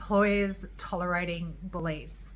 employers tolerating bullies.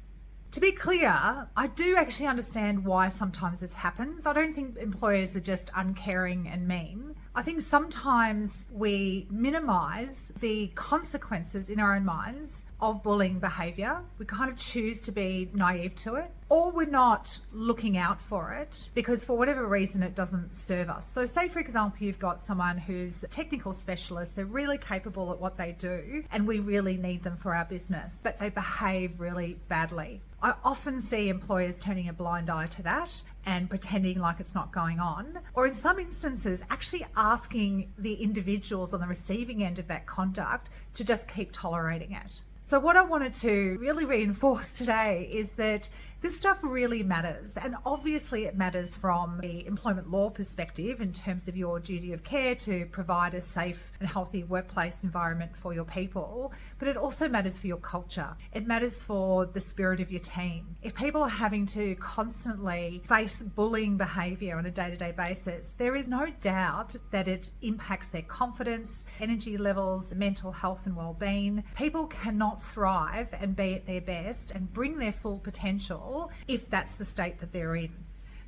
To be clear, I do actually understand why sometimes this happens. I don't think employers are just uncaring and mean. I think sometimes we minimize the consequences in our own minds of bullying behavior. We kind of choose to be naive to it, or we're not looking out for it because for whatever reason it doesn't serve us. So say, for example, you've got someone who's a technical specialist, they're really capable at what they do, and we really need them for our business, but they behave really badly. I often see employers turning a blind eye to that and pretending like it's not going on, or in some instances actually asking the individuals on the receiving end of that conduct to just keep tolerating it. So what I wanted to really reinforce today is that this stuff really matters, and obviously it matters from the employment law perspective in terms of your duty of care to provide a safe and healthy workplace environment for your people, but it also matters for your culture. It matters for the spirit of your team. If people are having to constantly face bullying behaviour on a day-to-day basis, there is no doubt that it impacts their confidence, energy levels, mental health and well-being. People cannot thrive and be at their best and bring their full potential if that's the state that they're in.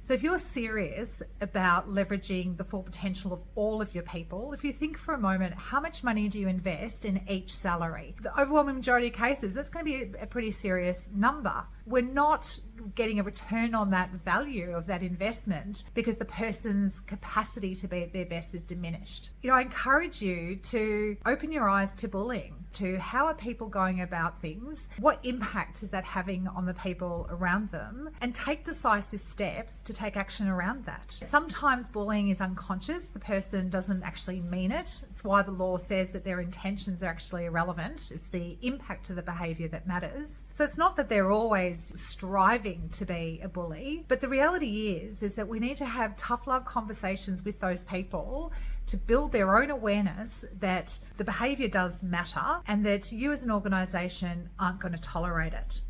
So if you're serious about leveraging the full potential of all of your people, if you think for a moment, how much money do you invest in each salary? The overwhelming majority of cases, that's going to be a pretty serious number. We're not getting a return on that value of that investment because the person's capacity to be at their best is diminished. I encourage you to open your eyes to bullying, to how are people going about things, what impact is that having on the people around them, and take decisive steps to take action around that. Sometimes bullying is unconscious, the person doesn't actually mean it. It's why the law says that their intentions are actually irrelevant. It's the impact of the behaviour that matters. So it's not that they're always striving to be a bully, but the reality is that we need to have tough love conversations with those people to build their own awareness that the behaviour does matter and that you as an organisation aren't going to tolerate it.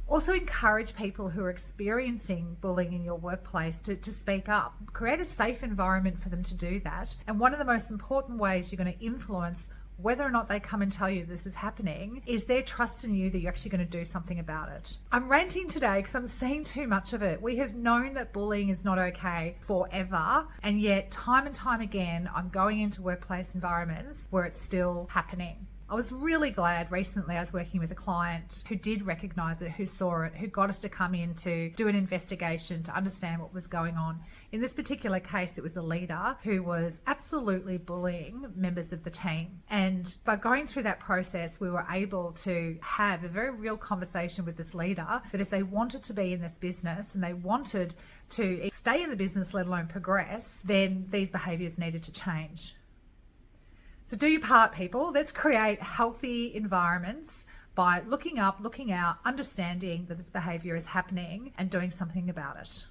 Also encourage people who are experiencing bullying in your workplace to speak up. Create a safe environment for them to do that. And one of the most important ways you're going to influence whether or not they come and tell you this is happening is their trust in you that you're actually going to do something about it. I'm ranting today because I'm seeing too much of it. We have known that bullying is not okay forever, and yet time and time again I'm going into workplace environments where it's still happening. I was really glad recently I was working with a client who did recognise it, who saw it, who got us to come in to do an investigation to understand what was going on. In this particular case, it was a leader who was absolutely bullying members of the team. And by going through that process, we were able to have a very real conversation with this leader that if they wanted to be in this business and they wanted to stay in the business, let alone progress, then these behaviours needed to change. So do your part, people. Let's create healthy environments by looking up, looking out, understanding that this behaviour is happening and doing something about it.